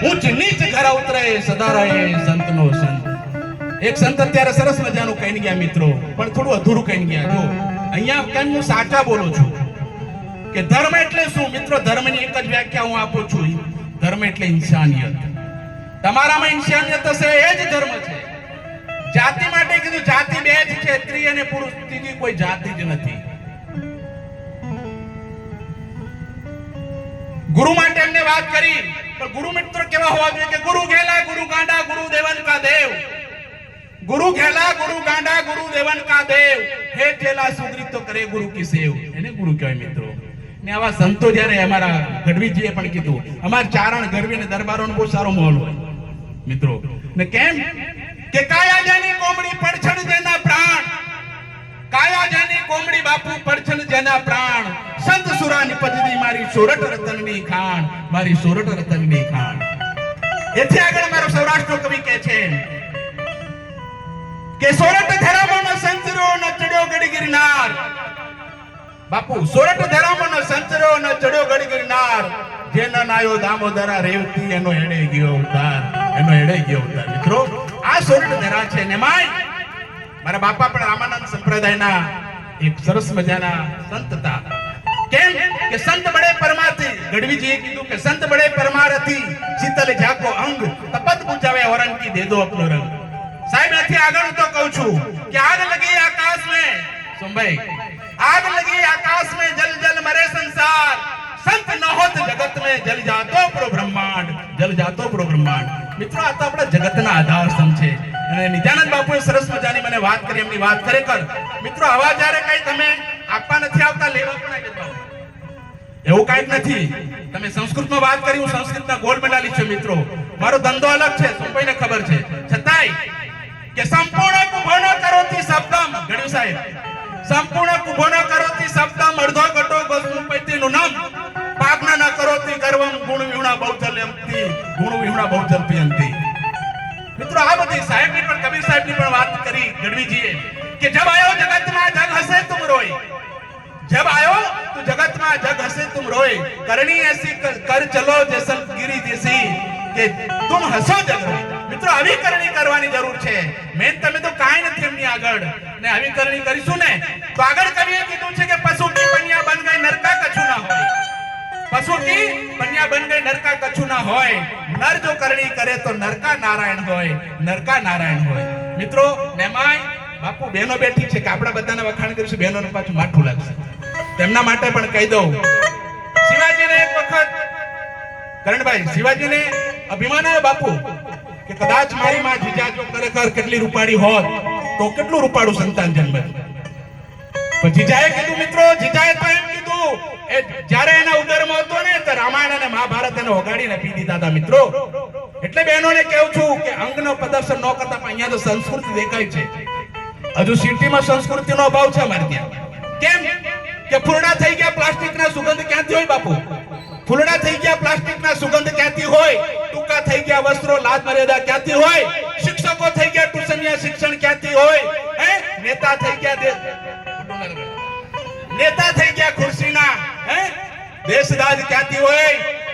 ઊંચ નીચ ઘર ઉતરે સદા રહે સંતનો સંત. એક સંત અત્યારે સરસ મજાનું કહીને ગયા મિત્રો, પણ થોડું અધૂરું કહીને ગયા. જો અહીંયા કેમ હું સાચા બોલું છું કે ધર્મ એટલે શું મિત્રો? ધર્મની એક જ વ્યાખ્યા હું આપું છું. ધર્મ એટલે ઇન્સાનિયત. તમારામાં ઇન્સાનિયત હશે એ જ ધર્મ છે. જાતિ માટે કીધું જાતિ બે જ છે, સ્ત્રી અને પુરુષ, ત્રીજી કોઈ જાતિ જ નથી. ગુરુ માટે એમને વાત કરી, પણ ગુરુ મિત્ર કેવા હોવા જોઈએ કે ગુરુ ઘેલા ગુરુ ગાંડા ગુરુ દેવન કા દેવ. ગુરુ ઘેલા ગુરુ ગાંડા ગુરુ દેવન કા દેવ, હે જેલા સુગ્રીત તો કરે ગુરુ કી સેવ. એને ગુરુ કહેવાય મિત્રો. ને આવા સંતો જ્યારે અમારા ગઢવીજીએ પણ કીધું, અમારા ચારણ ગઢવી ને દરબારોનો બહુ સારો માહોલ હોય મિત્રો. ને કેમ કે કાયા જાની કોમડી પડછડ જેના પ્રાણ, કાયા જાની કોમડી બાપુ પડછડ જેના પ્રાણ, સંત સુરા નિપજદી મારી સોરઠ રતનની ખાણ, મારી સોરઠ રતનની ખાણ. એથી આગળ મારો સૌરાષ્ટ્રનો કવિ કહે છે કે સોરઠ ધરાવનો સંતરો ન ચડ્યો ગઢ ગિરનાર. બાપુ સોરઠ ધરાવનો સંતરો ન ચડ્યો ગઢ ગિરનાર, જેનો નાયો દામોદરા રેવતી એનો હેડે ગયો ઉતાર, એનો હેડે ગયો ઉતાર. મિત્રો આ સોરઠ ધરા છે ને માય મારા બાપા પણ રામાનંદ સંપ્રદાયના એક સરસ મજાના સંત હતા. કેમ કે સંત બડે પરમાર્થી, ગઢવીજીએ કીધું કે સંત બડે પરમાર્થી શીતલ જાકો અંગ, તપત પૂજાવે વરણ કી દે દો અપનો રંગ. સાહેબ એથી આગળ તો કહું છું કે આગ લગી આકાશ में, સુનભાઈ, आग लगी आकाश में जल जल मरे संसार, संत न होत जगत में जल जातो प्रो ब्रह्मांड, जल जातो प्रो ब्रह्मांड. મિત્રો આ તો આપણા જગતના આધાર સ્તંભ છે. અને નિત્યાનંદ બાપુએ સરસ મજાની મને વાત કરી, એમની વાત ખરેખર મિત્રો આવા જ્યારે કઈ તમે આપવા નથી આવતા, લેવા પણ આવી જતા એવું કઈક નથી. તમે સંસ્કૃતમાં વાત કરી, હું સંસ્કૃતના ગોલ્ડ મેડાલિસ્ટ છું મિત્રો. મારો ધંધો અલગ છે, સંભાઈને ખબર છે. છતાંય કે સંપૂર્ણ કુંભનો કરોતી શબ્દમ, ગઢવી સાહેબ, સંપૂર્ણ કુંભનો કરોતી શબ્દમ અર્ધો ઘટો ગોસ્મુપૈતીનું નામ, પાગ્ન ન કરોતી ગર્વમ ગુણ વિહુણા બહુજલ્યંતી, ગુણ વિહુણા બહુજલ્યંતી. મિત્રો આ બધી સાહેબની પણ, કબીર સાહેબની પણ વાત કરી ગઢવીજીએ કે જબ આયો જગતમાં જગ હસે તુમ રોય, जब आयो तो जगत में जग हसे तुम रोए, करनी ऐसी कर चलो जैसल गिरी जैसी કે तुम हसो जग रोए. મિત્રો આવી કરણી કરવાની જરૂર છે. મેન તમે તો કાઈ નથી એમની આગળ, ને આવી કરણી કરીશું ને તો આગળ કવિએ કીધું છે કે પશુ કી પન્યા બન ગઈ નરકા કછું ના હોય, પશુ કી પન્યા બન ગઈ નરકા કછું ના હોય. નર જો કરણી કરે તો નરકા નારાયણ હોય, નરકા નારાયણ હોય. મિત્રો નેમાય બાપુ બહેનો બેઠી છે કે આપણા બધાને વખાણ કરીશું, બહેનોને પાછું માઠું લાગશે. તેમના માટે પણ કહી દઉં, શિવાજીને એક વખત કરણભાઈ શિવાજીને અભિમાન આવ્યો બાપુ કે કદાચ મારી માં જીજાજો ખરેખર કેટલી રૂપાળી હોત તો કેટલું રૂપાળું સંતાન જન્મે. પણ જીજાએ કીધું મિત્રો, જીજાએ તો એમ કીધું એ જ્યારે એના ઉદરમાં હતો ને તો રામાયણ અને મહાભારત એને ઓગાડીને પી દીધા હતા મિત્રો. એટલે બહેનોને કહું છું કે અંગનો પ્રદર્શન ન કરતા, પણ અહીંયા તો સંસ્કૃતિ દેખાય છે. હજુ સિટીમાં સંસ્કૃતિનો અભાવ છે અમારે ત્યાં. કેમ કે ફૂલડા થઈ ગયા પ્લાસ્ટિકના સુગંધ ક્યાંથી હોય બાપુ? ફૂલડા થઈ ગયા પ્લાસ્ટિકના સુગંધ ક્યાંથી હોય? ટૂંકા થઈ ગયા વસ્ત્રો લાજ મર્યાદા ક્યાંથી હોય? શિક્ષકો થઈ ગયા ટ્યુશનિયા શિક્ષણ ક્યાંથી હોય? હે નેતા થઈ ગયા નેતા થઈ ગયા ખુરશીના, હે દેશરાજ ક્યાંથી હોય?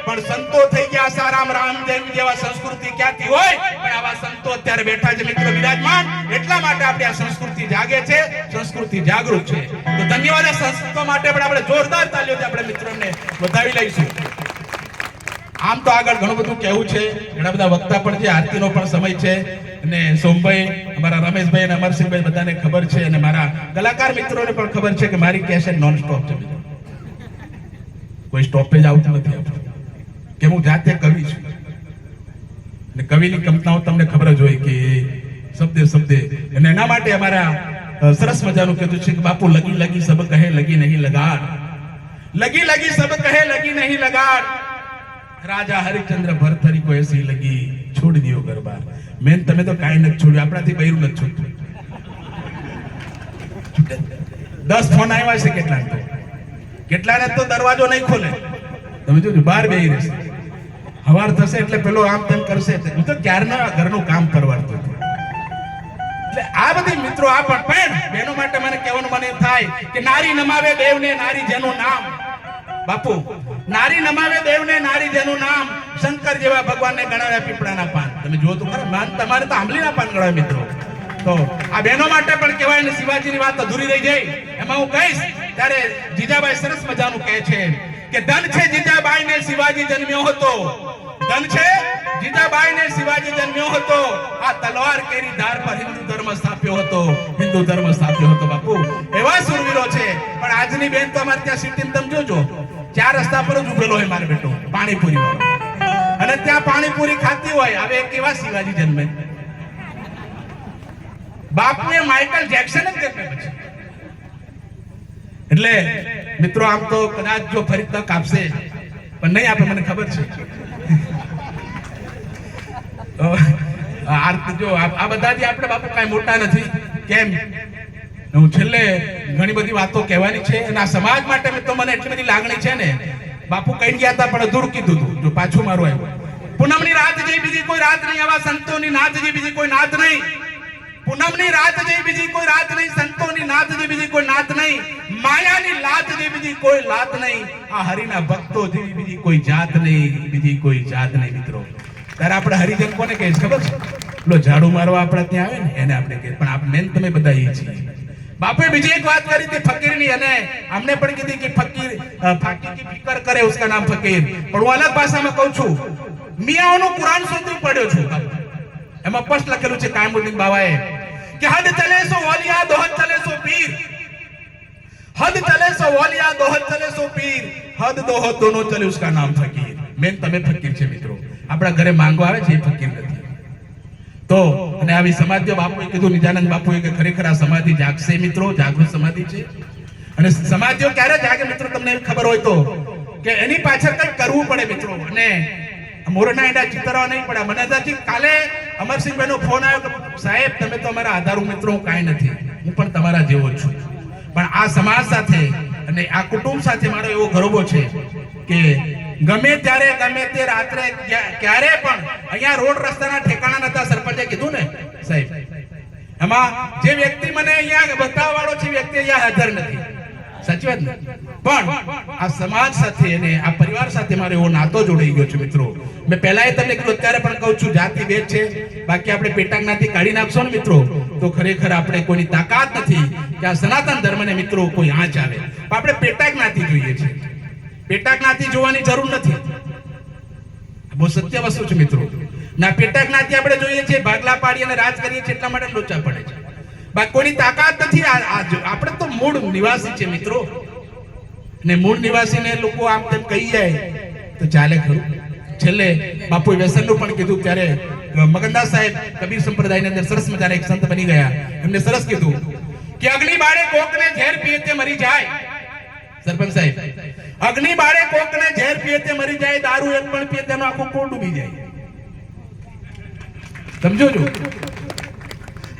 પણ સંતો થઈ ગયા આસારામ રામદેવ જેવા સંસ્કૃતિ ક્યાંથી હોય? પણ આવા સંતો અત્યારે બેઠા છે મિત્રો વિરાજમાન. એટલા માટે આપણે આ સંસ્કૃતિ જાગે છે, સંસ્કૃતિ જાગૃત છે. તો ધન્યવાદ આ સંસ્કૃતિ માટે પણ આપણે જોરદાર તાલીઓથી આપણે મિત્રોને વધાવી લઈશું. આમ તો આગળ ઘણું બધું કહેવું છે, ઘણા બધા વક્તા પણ છે, આરતીનો પણ સમય છે. અને સોમભાઈ, અમારા રમેશભાઈ અને અમરસિંહભાઈ બધાને ખબર છે, અને મારા કલાકાર મિત્રોને પણ ખબર છે કે મારી કેસેટ નોન સ્ટોપ છે, કોઈ સ્ટોપેજ આવતું નથી. કે હું જાતે કવિ છું, અને કવિની કમતાઓ તમને ખબર જ હોય કે શબ્દે શબ્દે. અને એના માટે અમારા સરસ મજાનું કીધું છે કે બાપુ લગી લગી સબ કહે લગી નહીં લગાડ, લગી લગી સબ કહે લગી નહીં લગાડ, રાજા હરિચંદ્ર ભરથરી को ऐसी लगी छोड़ दियो गरबार. મેન તમે તો કાઈ નથી છોડ્યું, આપણાથી બૈરું નથી છૂટતું. 10 ફોન આવ્યા છે કેટલાને તો દરવાજો નહીં ખોલે. તમે જોજો બહાર બેહી રહેશે, હવાર થશે એટલે પેલો આમ તેમ કરશે. હું તો ક્યારના ઘરનું કામ કરવાડતો હતો. એટલે આ બધી મિત્રો આ પણ બહેનો માટે મને કહેવાનું મને થાય કે નારી નમાવે દેવને નારી જેનું નામ. બાપુ નારી નમાવે દેવને નારી જેનું નામ, શંકર જેવા ભગવાનને ગણાવ્યા પીપળાના પાન. તમે જુઓ તો ખરા, તમારે તો આંબલીના પાન ગણાવે મિત્રો. તો આ બહેનો માટે પણ કહેવાય ને, શિવાજીની વાત અધૂરી રહી જાય. એમાં હું કહીશ ત્યારે જીજાબાઈ સરસ મજાનું કહે છે કે ધન છે જીજાબાઈને શિવાજી જન્મ્યો હતો, ધન છે જીજાબાઈને શિવાજી જન્મ્યો હતો, આ તલવાર કેરી ધાર પર હિન્દુ ધર્મ સ્થાપ્યો હતો, હિન્દુ ધર્મ સ્થાપ્યો હતો. બાપુ એવા સુરવીરો છે. પણ આજની બેન તો અમારે ત્યાં સિટીમાં તમે જોજો, 4 રસ્તા પર જ ઉભેલો હોય મારો બેટો પાણીપુરી વાળો, અને ત્યાં પાણીપુરી ખાતી હોય. હવે કેવા શિવાજી જન્મે? બાપુએ માઇકલ જેક્સન જ જન્મે પછી. એટલે મિત્રો આમ તો કદાચ જો ફરી તક આપશે, પણ નહીં આપે મને ખબર છે. જો આ બધાથી આપણે બાપુ કાંઈ મોટા નથી. કેમ હું છેલ્લે ઘણી બધી વાતો કહેવાની છે, અને આ સમાજ માટે તો મને એટલી બધી લાગણી છે ને. બાપુ કહી ગયા હતા પણ અધૂરું કીધું હતું. જો પાછું મારું આવ્યું, પૂનમની રાત જેવી બીજી કોઈ રાત નહીં, આવા સંતોની નાત જેવી બીજી કોઈ નાત નહીં. પૂનમની રાત જેવી બીજી કોઈ રાત નહીં, સંતોની નાત જેવી બીજી કોઈ નાત નહીં, માયાની લાત જેવી બીજી કોઈ લાત નહીં, આ હરિના ભક્તો જેવી બીજી કોઈ જાત નહીં, બીજી કોઈ જાત નહીં. મિત્રો ત્યારે આપણે હરિજન કોને કહે છે ખબર છે? લો ઝાડુ મારવા આપણે ત્યાં આવે ને એને આપણે કહે, પણ આપણે મેન તમે બધા એ છીએ. બાપુએ બીજી એક વાત કરી હતી ફકીરની, અને અમને પણ કીધી કે ફકીર ફાકી કી ફિકર કરે ઉસકા નામ ફકીર. પણ હું અલગ ભાષામાં કહું છું, મિયાઓનું કુરાન સુધી પડ્યો છું. એમાં સ્પષ્ટ લખેલું છે કાયમુદ્દીન બાવાએ કે હદ ચલે સો ઓલિયા દોહદ ચલે સો પીર, હદ ચલે સો ઓલિયા દોહદ ચલે સો પીર, હદ દોહદ દોનો ચલે ઉસકા નામ ફકીર. મેન તમે ફકીર છે મિત્રો. આપણા ઘરે માંગવા આવે છે એ ફકીર નથી. તો અને આવી સમાધિઓ બાપુએ કીધું, નિજાનંદ બાપુએ કે ખરેખર આ સમાધિ જાગશે મિત્રો, જાગૃત સમાધિ છે. અને સમાધિઓ ક્યારે જાગે મિત્રો તમને ખબર હોય તો, કે એની પાછળ કંઈક કરવું પડે મિત્રો. અને મોરના એડા ચિતરવા નહીં પડે. મને હજી કાલે અમરસિંહભાઈનો ફોન આવ્યો કે સાહેબ તમે તો અમારા આધારુ મિત્રો, હું કાંઈ નથી, હું પણ તમારા જેવો જ છું. પણ આ સમાજ સાથે અને આ કુટુંબ સાથે મારો એવો ગરબો છે કે ગમે ત્યારે ગમે તે રાત્રે ક્યારે પણ અહીંયા રોડ રસ્તાના ઠેકાણા નતા. સરપંચે કીધું ને સાહેબ, એમાં જે વ્યક્તિ મને અહીંયા બતાવવા વાળો છે વ્યક્તિ અહીંયા હાજર નથી. સાચી વાત ને? પણ આ સમાજ સાથે અને આ પરિવાર સાથે મારો એવો નાતો જોડાઈ ગયો છે મિત્રો. મેં પહેલા તમને કીધું, અત્યારે પણ કહું છું, જાતિ ભેદ છે. બાકી આપણે પેટા જ્ઞાતિ કાઢી નાખશો ને મિત્રો તો ખરેખર આપણે કોઈની તાકાત નથી કે આ સનાતન ધર્મને મિત્રો કોઈ આંચ આવે. આપણે પેટા જ્ઞાતિ જોઈએ છે. પેટા જ્ઞાતિ જોવાની જરૂર નથી. બહુ સત્ય વસ્તુ છે મિત્રો. ના પેટા જ્ઞાતિ આપણે જોઈએ છીએ, ભાગલા પાડી અને રાજ કરીએ છીએ, એટલા માટે લોચા પડે છે. બાકી કોઈની તાકાત નથી. આપણે તો મૂળ નિવાસી છે મિત્રો, ને મૂળ નિવાસીને લોકો આમ તેમ કહી જાય તો ચાલે ખરું. છેલ્લે બાપુએ વ્યસનનું પણ કીધું, ત્યારે મગનદાસ સાહેબ કબીર સંપ્રદાયની અંદર સરસ મજાના એક સંત બની ગયા. એમને સરસ કીધું કે અગ્નિ બાળે કોકને ઝેર પીએ તે મરી જાય. સરપંચ સાહેબ, અગ્નિ બાળે કોકને ઝેર પીએ તે મરી જાય, દારૂ એક પણ પીએ તેનો આખો કોડ ડૂબી જાય. સમજો છો?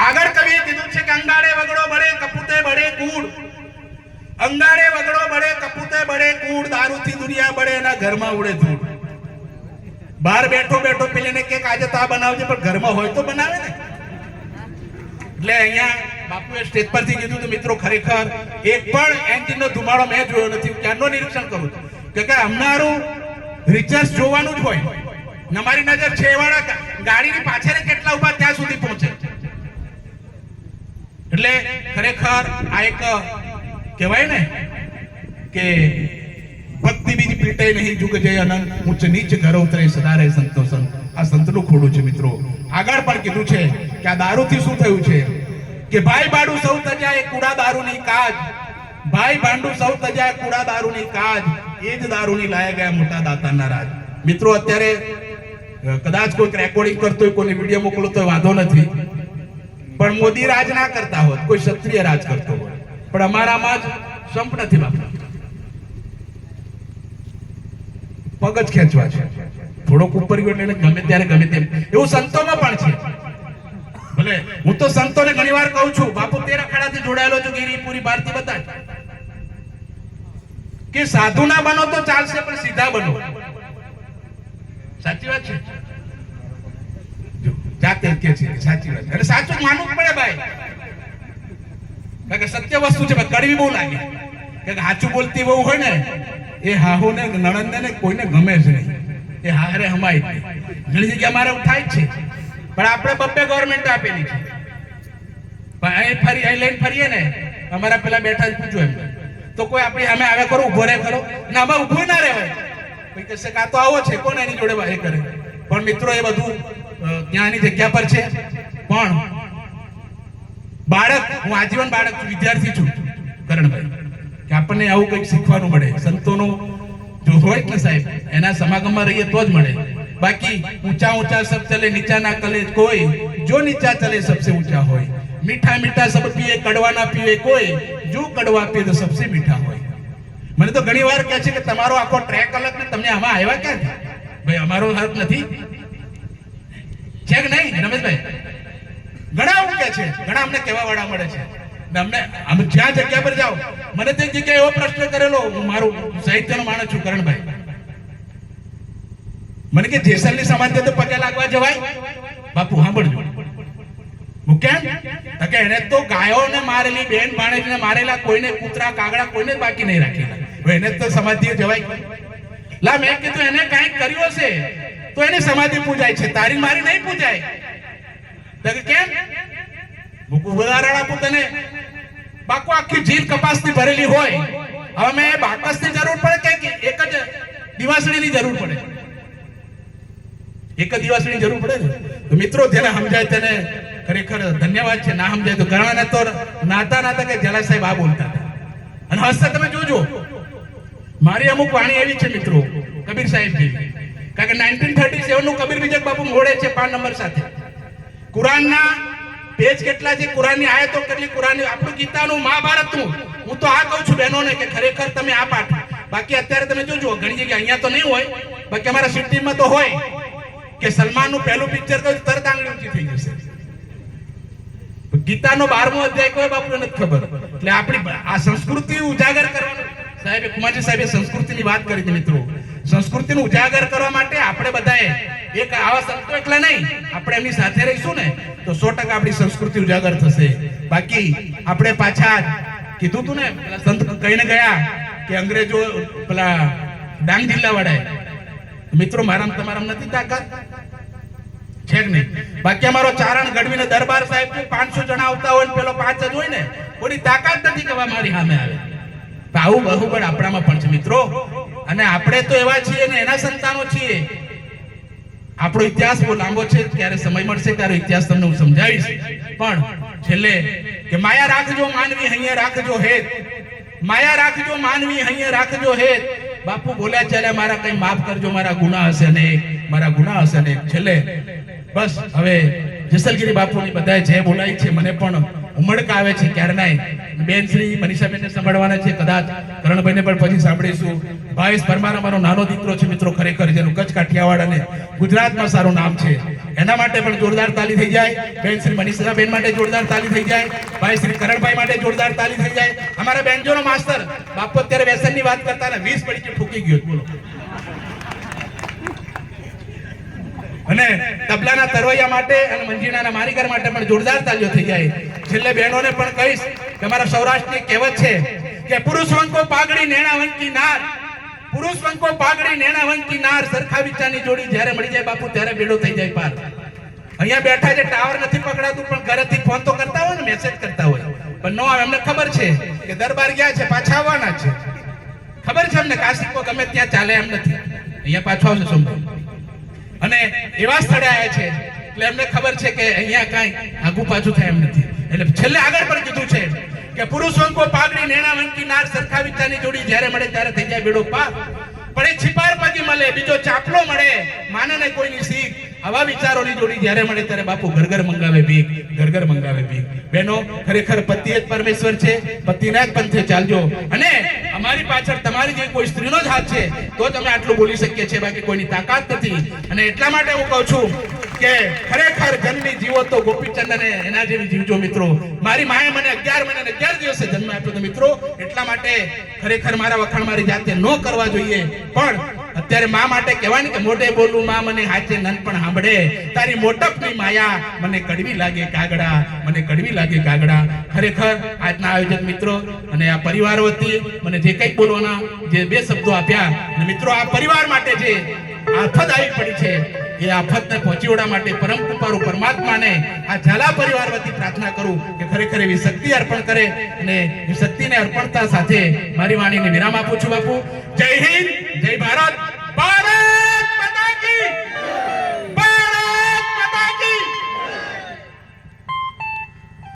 આગળ કવિએ કીધું છે કે અંગાડે વગડો બળે કપૂતે બળે કૂડ, અંગાડે વગડો બળે કપૂતે બળે કૂડ, દારૂથી દુનિયા બળે એના ઘરમાં ઉડે ધૂળ. બહાર બેઠો બેઠો પેલીને કે આજે તો આ બનાવજે, પણ ઘરમાં હોય તો બનાવે ને. એટલે અહીંયા બાપુએ સ્ટેજ પરથી કીધું તો મિત્રો ખરેખર એક પણ એન્જિનનો ધુમાડો મેં જોયો નથી. ક્યારનો નિરીક્ષણ કરું છું કે અમારું રિસર્ચ જોવાનું જ હોય. અમારી નજર છે વાળા ગાડીની પાછળ કેટલા ઉભા ત્યાં સુધી પહોંચે. એટલે ખરેખર આ એક કહેવાય ને કે ભક્તિ બીજ પીટે નહીં જુગ જય અનંત, ઉચ્ચ નીચ ઘર ઉતરે સદા રહે સંતો સંત. આ સંતનું ખોડું છે મિત્રો. આગળ પણ કીધું છે કે આ દારૂથી શું થયું છે કે ભાઈ બાડું સૌ તજાય કુડા દારૂની કાજ, ભાઈ ભાંડું સૌ તજાય કુડા દારૂની કાજ, એ જ દારૂની લાયા ગયા મોટા દાતાના રાજ. મિત્રો અત્યારે કદાચ કોઈ રેકોર્ડિંગ કરતો હોય, કોઈ વિડીયો મોકલતો હોય વાંધો નથી, પણ મોદી રાજ ના કરતા હોત, કોઈ ક્ષત્રિય રાજ કરતો હોય, પણ અમારામાં જ સંપ નથી બાપા. પગ જ ખેંચવા છે. થોડોક ઉપર ગયો એટલે ગમે ત્યારે ગમે તેમ. એવું સંતોમાં પણ છે. ભલે હું તો સંતોને ઘણી વાર કહું છું, બાપુ 13 અખાડાથી જોડાયેલો છું, ગિરિપુરી ભારતી બધા, કે સાધુ ના બનો તો ચાલશે પણ સીધા બનો. સાચી વાત છે. જાતે કે છે સાચી વાત, એટલે સાચું માનવું પડે ભાઈ. કારણ કે સત્ય વસ્તુ છે. કડવી બહુ લાગે કે સાચું બોલતી બહુ હોય ને એ હાહુ ને નણંદ ને કોઈને ગમે જ નહીં. એ હારે હમાય જ નહીં. ઘણી જગ્યાએ અમારે થાય જ છે, પણ આપણે બબ્બે ગવર્મેન્ટ આપેલી છે. પણ અહીં લઈને ફરીએ ને, અમારા પેલા બેઠા જ પૂછો એમ તો કોઈ આપણી સામે આવે કરો, ઉભો રહે કરો ને અમે ઉભું ના રહેવાય. કોઈ કહેશે કાં તો આવો છે, કોણ એની જોડે એ કરે. પણ મિત્રો એ બધું ત્યાંની જગ્યા પર છે. પણ બાળક, હું આજીવન બાળક છું, વિદ્યાર્થી છું કરણભાઈ, કે આપણને આવું કંઈક શીખવાનું મળે. સંતોનો જો હોય ને સાહેબ, એના સમાગમમાં રહીએ તો જ મળે. બાકી ઊંચા ઊંચા સબ ચલે નીચા ના કલે કોઈ, જો નીચા ચલે સબસે ઊંચા હોય. મીઠા મીઠા સબ પીએ, કડવા ના પીવે કોઈ, જો કડવા પીએ તો સબસે મીઠા હોય. મને તો ઘણી વાર કહે છે કે તમારો આખો ટ્રેક અલગ ને તમને આમાં આવ્યા ક્યાંથી? ભાઈ અમારો હક નથી છે કે નહીં રમેશભાઈ? ઘણા આવું કે છે, ઘણા અમને કહેવા વાળા મળે છે. અમને આમ જ્યાં જગ્યા પર જાઓ, મને તે જગ્યાએ એવો પ્રશ્ન કરેલો, હું મારું સાહિત્યનો માણસ છું કરણભાઈ, મને કે જેસલની સમાધિ તો પગે લાગવા જવાય? બાપુ સાંભળજો, હું કેમ કે એને તો ગાયોને મારેલી, બેન ભાણેજને મારેલા, કોઈને કૂતરા કાગડા કોઈને બાકી નહીં રાખેલા, એને તો સમાધિ જવાય? લા મેં કીધું એને કાંઈક કર્યું હશે તો એની સમાધિ પૂજાય છે, તારી મારી નહીં પૂજાય. તો કેમ? ઉદાહરણ આપું તને. બાકુ આખી જીલ કપાસની ભરેલી હોય, હવે મેં બાકસની જરૂર પડે કે એક જ દિવાસળીની જરૂર પડે? એક જ દિવાસળીની જરૂર પડે ને. તો મિત્રો જેને સમજાય તેને ખરેખર ધન્યવાદ છે, ના સમજાય તો ઘણાને તો નાતા નાતા કે જલા સાહેબ આ બોલતા હતા. અને હસતા તમે જોજો, મારી અમુક વાણી એવી છે મિત્રો કબીર સાહેબ જેવી, કારણ કે 1937 નું કબીર વિજય બાપુ મોડે છે 5 નંબર સાથે. કુરાનના પેજ કેટલા છે, કુરાનની આયતો કેટલી, કુરાનની આપણું ગીતાનું, મહાભારતનું. હું તો આ કહું છું બહેનોને કે ખરેખર તમે આ પાઠ, બાકી અત્યારે તમે જોજો ઘણી જગ્યાએ અહીંયા તો નહીં હોય, બાકી અમારા સિટીમાં તો હોય કે સલમાનનું પહેલું પિક્ચર કહ્યું તરત આંગળી ઊંચી થઈ જશે. ગીતાનો 12મો અધ્યાય કોઈ બાપુને નથી ખબર. એટલે આપણી આ સંસ્કૃતિ ઉજાગર કરવાનું, સાહેબે કુમારજી સાહેબે સંસ્કૃતિની વાત કરી હતી મિત્રો. સંસ્કૃતિનું ઉજાગર કરવા માટે આપણે બધાએ એક આવા સંતો એકલા નહીં, આપણે એમની સાથે રહીશું ને તો 100% આપણી સંસ્કૃતિ ઉજાગર થશે. બાકી આપણે પાછા કીધું તું ને, પેલા સંત કહીને ગયા કે અંગ્રેજો પેલા ડાંગ જિલ્લા વાળાએ, મિત્રો મારામ તમારામ નથી તાકાત છે કે નહીં? બાકી અમારો ચારણ ગઢવીને દરબાર સાહેબ 500 જણા આવતા હોય ને પેલો 5 જ હોય ને, કોઈ તાકાત નથી કે મારી સામે આવે. આવું બહુબળ આપણામાં પણ છે મિત્રો. અને આપણે તો એવા છીએ ને એના સંતાનો છીએ. આપણો ઇતિહાસ બહુ લાંબો છે, ત્યારે સમય મળશે ત્યારે ઇતિહાસ તમને હું સમજાવીશ. પણ છેલ્લે કે માયા રાખજો માનવી અહીંયા રાખજો હેત, માયા રાખજો માનવી અહીંયા રાખજો હેત. બાપુ બોલ્યા ચાલે મારા કઈ માફ કરજો, મારા ગુનાહ હશે ને, મારા ગુનાહ હશે ને. છેલ્લે બસ હવે જેસલગીરી બાપુની બધાએ જે બોલાય છે, મને પણ ઉમળકા આવે છે ક્યારનાય. બેન શ્રી મનીષાબેનને સાંભળવાના છે, કદાચ કરણભાઈને પણ પછી સાંભળીશું. ભાવેશ પરમાર અમારો નાનો દીકરો છે મિત્રો, ખરેખર જેનું કચ્છ કાઠિયાવાડ અને ગુજરાતમાં સારું નામ છે, એના માટે પણ જોરદાર તાલી થઈ જાય. બેન શ્રી મનીષાબેન માટે જોરદાર તાલી થઈ જાય. ભાઈ શ્રી કરણભાઈ માટે જોરદાર તાલી થઈ જાય. અમારા બેનજોનો માસ્ટર બાપુ અત્યારે વ્યસનની વાત કરતા ને 20 પડીકે ઠૂકી ગયો, બોલો. અને તબલાના તરવૈયા માટે અને મંજીરાના મારીગર માટે પણ જોરદાર તાલીઓ થઈ જાય. છેલ્લે બહેનોને પણ કહીશ કે અમારા સૌરાષ્ટ્રની કહેવત છે કે પુરુષ વંકો પાઘડી નેણા વંકી નાર, પુરુષ વંકો પાઘડી નેણા વંકી નાર, સરખા વિચારની જોડી જ્યારે મળી જાય બાપુ ત્યારે બેડો થઈ જાય પાર. અહીંયા બેઠા છે, ટાવર નથી પકડાતું, પણ ઘરેથી ફોન તો કરતા હોય ને, મેસેજ કરતા હોય, પણ નો આવે. એમને ખબર છે કે દરબાર ગયા છે, પાછા આવવાના છે. ખબર છે એમને, કાશીકો ગમે ત્યાં ચાલે એમ નથી, અહીંયા પાછો આવશે સોમવાર. અને એવા સ્થળે આવ્યા છે એટલે એમને ખબર છે કે અહીંયા કાંઈ આગુ પાછું થાય એમ નથી. એટલે છેલ્લે આગળ પણ કીધું છે કે પુરુષ વંકો પાઘડી નેણા વંકી નાર, સરખા વિચારની જોડી જ્યારે મળે ત્યારે થઈ જાય બેડો પાર. પણ એ છિપાર પગી મળે, બીજો ચાપલો મળે, માને ને કોઈની શીખ. આવા વિચારોની જોડી જ્યારે મળે ત્યારે બાપુ ઘર મંગાવે ભીખ, ઘર મંગાવે ભીખ. બહેનો ખરેખર પતિ જ પરમેશ્વર છે, પતિના જ પંથે ચાલજો. અને અમારી પાછળ તમારી જે કોઈ સ્ત્રીનો જ હાથ છે તો જ અમે આટલું બોલી શકીએ છીએ, બાકી કોઈની તાકાત નથી. અને એટલા માટે હું કહું છું કે ખરેખર જન્મી જીવો તો ગોપીચંદ અને એના જેવી જીવજો મિત્રો. મારી માએ મને 11 મહિના અને 11 દિવસે જન્મ આપ્યો તો મિત્રો, એટલા માટે ખરેખર મારા વખાણ મારી જાતે ન કરવા જોઈએ. પણ અત્યારે મા માટે કહેવાની કે મોઢે બોલું મા મને હાચે નન પણ સાંભળે, તારી મોટપની માયા મને કડવી લાગે કાગડા, મને કડવી લાગે કાગડા. ખરેખર આજના આયોજક મિત્રો અને આ પરિવાર વતી મને જે કંઈક બોલવાના જે 2 શબ્દો આપ્યા, અને મિત્રો આ પરિવાર માટે જે આફત આવી પડી છે એ આફતને પહોંચી વળવા માટે પરમ કૃપાળુ પરમાત્માને આ ઝાલા પરિવાર વતી પ્રાર્થના કરું કે ખરેખર એવી શક્તિ અર્પણ કરે અને એ શક્તિને અર્પણતા સાથે મારી વાણીને વિરામ આપું છું બાપુ. જય હિન્દ, જય ભારત, ભારત માતા કી